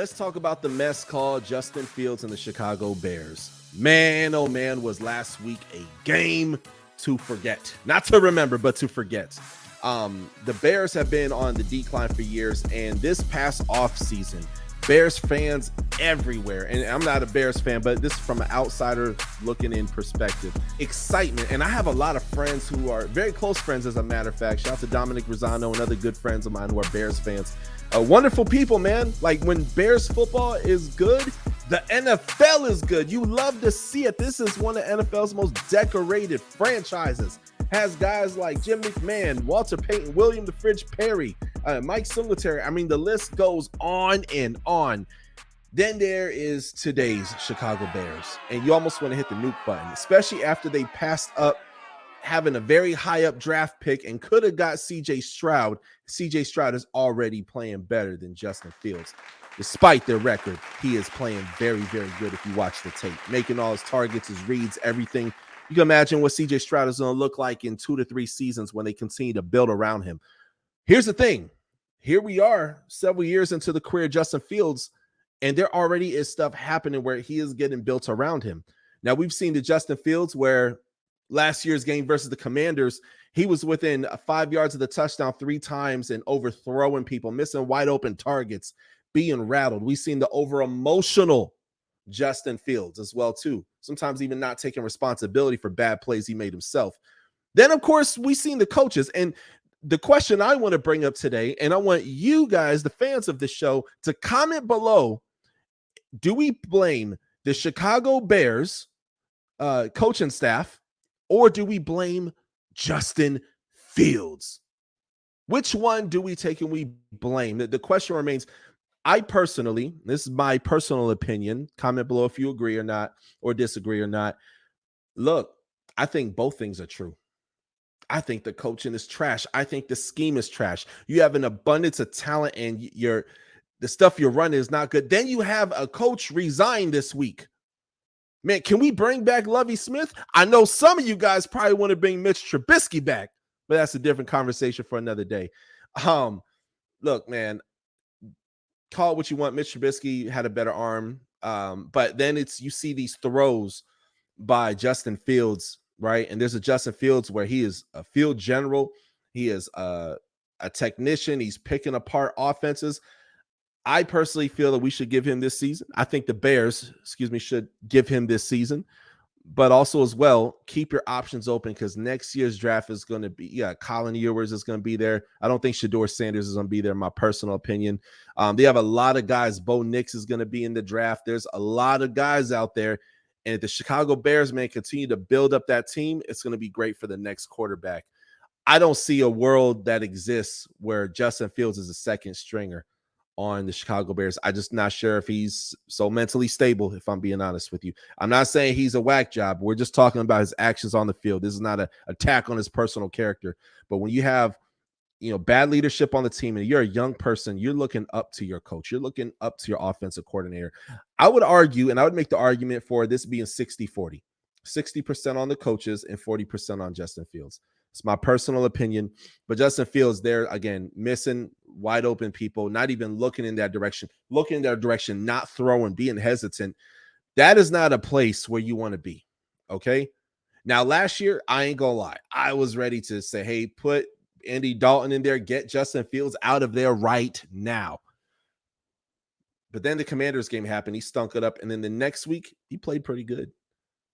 Let's talk about the mess called Justin Fields and the Chicago Bears. Man, oh man, was last week a game to forget. Not to remember, but to forget. The Bears have been on the decline for years, and this past offseason, Bears fans everywhere, and I'm not a Bears fan, but this is from an outsider looking in perspective, excitement. And I have a lot of friends who are very close friends, as a matter of fact. Shout out to Dominic Rosano and other good friends of mine who are Bears fans. Wonderful people, man. Like, when Bears football is good, the NFL is good. You love to see it. This is one of NFL's most decorated franchises. Has guys like Jim McMahon, Walter Payton, William the Fridge Perry, Mike Singletary. I mean, the list goes on and on. Then there is today's Chicago Bears, and you almost want to hit the nuke button, especially after they passed up having a very high up draft pick and could have got CJ Stroud. CJ Stroud is already playing better than Justin Fields. Despite their record, he is playing very, very good if you watch the tape. Making all his targets, his reads, everything. You can imagine what CJ Stroud is going to look like in 2 to 3 seasons when they continue to build around him. Here's the thing. Here we are several years into the career of Justin Fields, and there already is stuff happening where he is getting built around him. Now, we've seen the Justin Fields where last year's game versus the Commanders, he was within 5 yards of the touchdown 3 times and overthrowing people, missing wide open targets, being rattled. We've seen the over-emotional Justin Fields as well, too. Sometimes even not taking responsibility for bad plays he made himself. Then, of course, we've seen the coaches. And the question I want to bring up today, and I want you guys, the fans of this show, to comment below, do we blame the Chicago Bears coaching staff, or do we blame Justin Fields? Which one do we take and we blame? The question remains, I personally, this is my personal opinion, comment below if you agree or not, or disagree or not. Look, I think both things are true. I think the coaching is trash. I think the scheme is trash. You have an abundance of talent and the stuff you're running is not good. Then you have a coach resign this week. Man, can we bring back Lovie Smith? I know some of you guys probably want to bring Mitch Trubisky back, but that's a different conversation for another day. Look, man, call it what you want. Mitch Trubisky had a better arm, but then you see these throws by Justin Fields, right? And there's a Justin Fields where he is a field general. He is a technician. He's picking apart offenses. I personally feel that we should give him this season. I think the Bears, should give him this season. But also as well, keep your options open because next year's draft is going to be, Colin Ewers is going to be there. I don't think Shedeur Sanders is going to be there, in my personal opinion. They have a lot of guys. Bo Nix is going to be in the draft. There's a lot of guys out there. And if the Chicago Bears, man, continue to build up that team, it's going to be great for the next quarterback. I don't see a world that exists where Justin Fields is a second stringer on the Chicago Bears. I'm just not sure if he's so mentally stable, if I'm being honest with you. I'm not saying he's a whack job. We're just talking about his actions on the field. This is not an attack on his personal character. But when you have, bad leadership on the team and you're a young person, you're looking up to your coach. You're looking up to your offensive coordinator. I would argue, and I would make the argument for this being 60-40. 60% on the coaches and 40% on Justin Fields. It's my personal opinion. But Justin Fields there, again, missing wide open people, not even looking in that direction, not throwing, being hesitant. That is not a place where you want to be, okay? Now, last year, I ain't going to lie. I was ready to say, hey, put Andy Dalton in there, get Justin Fields out of there right now. But then the Commanders game happened. He stunk it up. And then the next week, he played pretty good.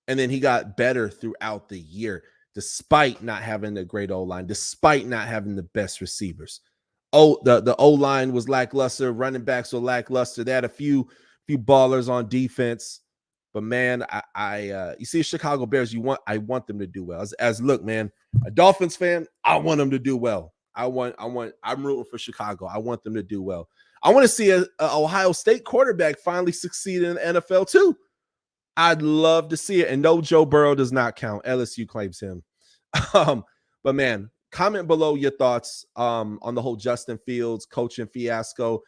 And then he got better throughout the year, despite not having a great O-line, despite not having the best receivers. The O-line was lackluster. Running backs were lackluster. They had a few ballers on defense. But, man, you see Chicago Bears, I want them to do well. Look, man, a Dolphins fan, I want them to do well. I'm rooting for Chicago. I want them to do well. I want to see a Ohio State quarterback finally succeed in the NFL too. I'd love to see it. And no, Joe Burrow does not count. LSU claims him. But, man, comment below your thoughts on the whole Justin Fields coaching fiasco.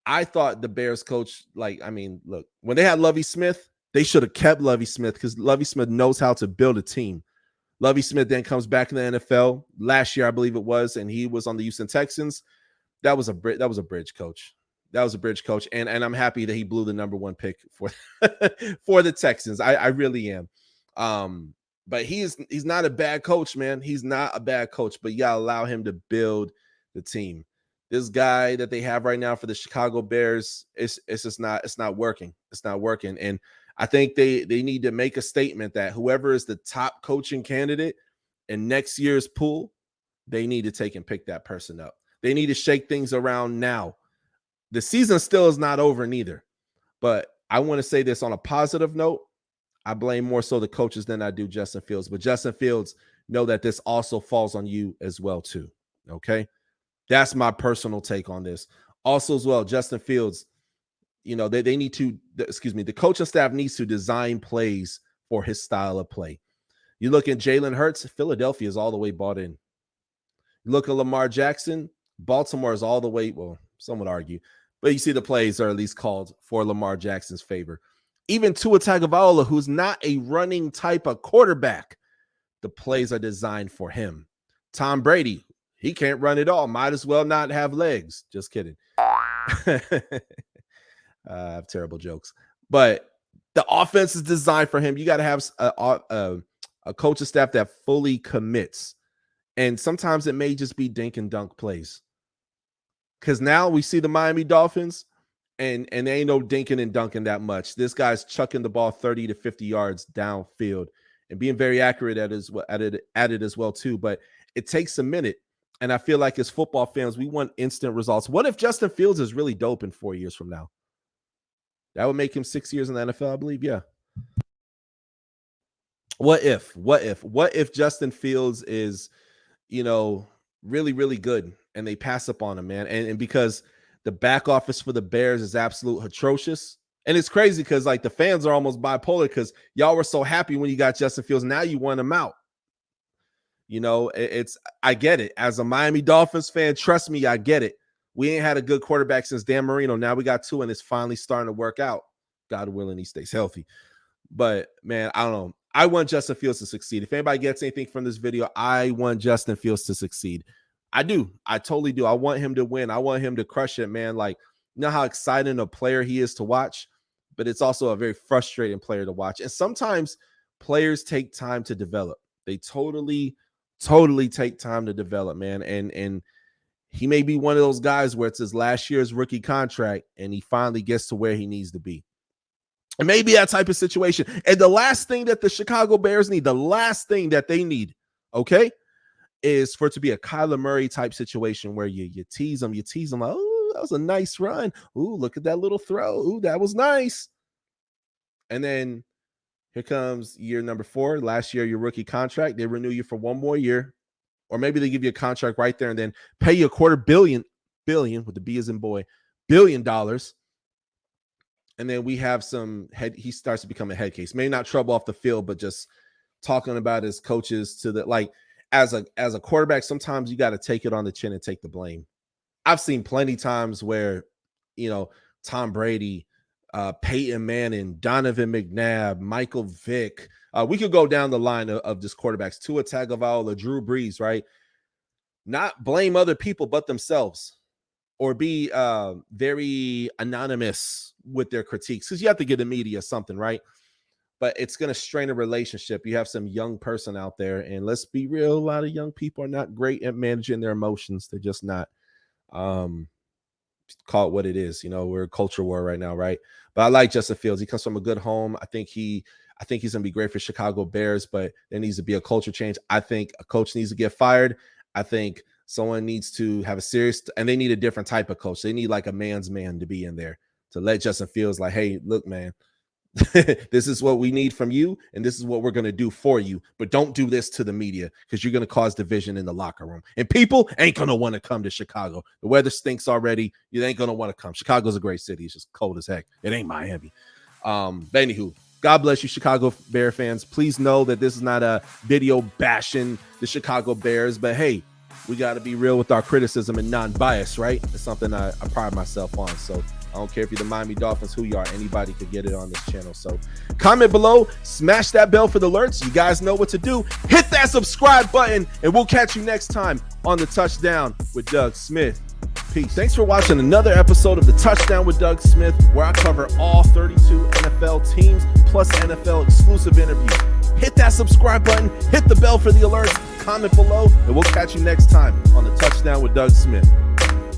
I thought the Bears coach, look, when they had Lovie Smith, they should have kept Lovie Smith because Lovie Smith knows how to build a team. Lovie Smith then comes back in the NFL last year, I believe it was, and he was on the Houston Texans. That was a bridge coach. That was a bridge coach, and I'm happy that he blew the #1 pick for for the Texans. I really am. But he's not a bad coach, man. He's not a bad coach, but you gotta allow him to build the team. This guy that they have right now for the Chicago Bears, it's not working. It's not working. And I think they need to make a statement that whoever is the top coaching candidate in next year's pool, they need to take and pick that person up. They need to shake things around now. The season still is not over neither. But I want to say this on a positive note. I blame more so the coaches than I do Justin Fields. But Justin Fields, know that this also falls on you as well, too. Okay? That's my personal take on this. Also, as well, Justin Fields, they need to, the coaching staff needs to design plays for his style of play. You look at Jalen Hurts, Philadelphia is all the way bought in. You look at Lamar Jackson, Baltimore is all the way, well, some would argue, but you see the plays are at least called for Lamar Jackson's favor. Even Tua Tagovailoa, who's not a running type of quarterback, the plays are designed for him. Tom Brady, he can't run at all. Might as well not have legs. Just kidding. I have terrible jokes. But the offense is designed for him. You got to have a coaching staff that fully commits. And sometimes it may just be dink and dunk plays. Because now we see the Miami Dolphins, and there ain't no dinking and dunking that much. This guy's chucking the ball 30 to 50 yards downfield and being very accurate at it as well, too. But it takes a minute. And I feel like as football fans, we want instant results. What if Justin Fields is really dope in 4 years from now? That would make him 6 years in the NFL, I believe. Yeah. What if Justin Fields is, really, really good and they pass up on him, man? And because the back office for the Bears is absolute atrocious. And it's crazy because like the fans are almost bipolar because y'all were so happy when you got Justin Fields. Now you want him out. I get it. As a Miami Dolphins fan, trust me, I get it. We ain't had a good quarterback since Dan Marino. Now we got two, and it's finally starting to work out. God willing, he stays healthy. But, man, I don't know. I want Justin Fields to succeed. If anybody gets anything from this video, I want Justin Fields to succeed. I do. I totally do. I want him to win. I want him to crush it, man. Like, you know how exciting a player he is to watch, but it's also a very frustrating player to watch. And sometimes players take time to develop. They totally take time to develop, man. And he may be one of those guys where it's his last year's rookie contract and he finally gets to where he needs to be. And maybe that type of situation. And the last thing that the Chicago Bears need, okay, is for it to be a Kyler Murray type situation where you tease them, like, oh, that was a nice run. Ooh, look at that little throw. Ooh, that was nice. And then here comes year number 4. Last year, your rookie contract. They renew you for 1 more year. Or maybe they give you a contract right there and then pay you $250 million with the B as in boy, $1 billion. And then we have he starts to become a head case. Maybe not trouble off the field, but just talking about his coaches to the, like, as a quarterback, sometimes you got to take it on the chin and take the blame. I've seen plenty times where, Tom Brady, Peyton Manning, Donovan McNabb, Michael Vick. We could go down the line of just quarterbacks. Tua Tagovailoa, Drew Brees, right? Not blame other people but themselves, or be very anonymous with their critiques, because you have to get the media something, right? But it's going to strain a relationship. You have some young person out there, and let's be real, a lot of young people are not great at managing their emotions. They're just not. Call it what it is. We're a culture war right now, right? But I like Justin Fields. He comes from a good home. I think he's going to be great for Chicago Bears, but there needs to be a culture change. I think a coach needs to get fired. I think someone needs to have and they need a different type of coach. They need like a man's man to be in there to let Justin Fields like, hey, look, man, this is what we need from you, and this is what we're going to do for you. But don't do this to the media, because you're going to cause division in the locker room. And people ain't going to want to come to Chicago. The weather stinks already. You ain't going to want to come. Chicago's a great city. It's just cold as heck. It ain't Miami. But anywho, God bless you, Chicago Bear fans. Please know that this is not a video bashing the Chicago Bears, but hey, we got to be real with our criticism and non-bias, right? It's something I pride myself on. So I don't care if you're the Miami Dolphins, who you are. Anybody could get it on this channel. So comment below, smash that bell for the alerts. You guys know what to do. Hit that subscribe button, and we'll catch you next time on the Touchdown with Doug Smith. Peace. Thanks for watching another episode of the Touchdown with Doug Smith, where I cover all 32 NFL teams plus NFL exclusive interviews. Hit that subscribe button, hit the bell for the alerts, comment below, and we'll catch you next time on the Touchdown with Doug Smith.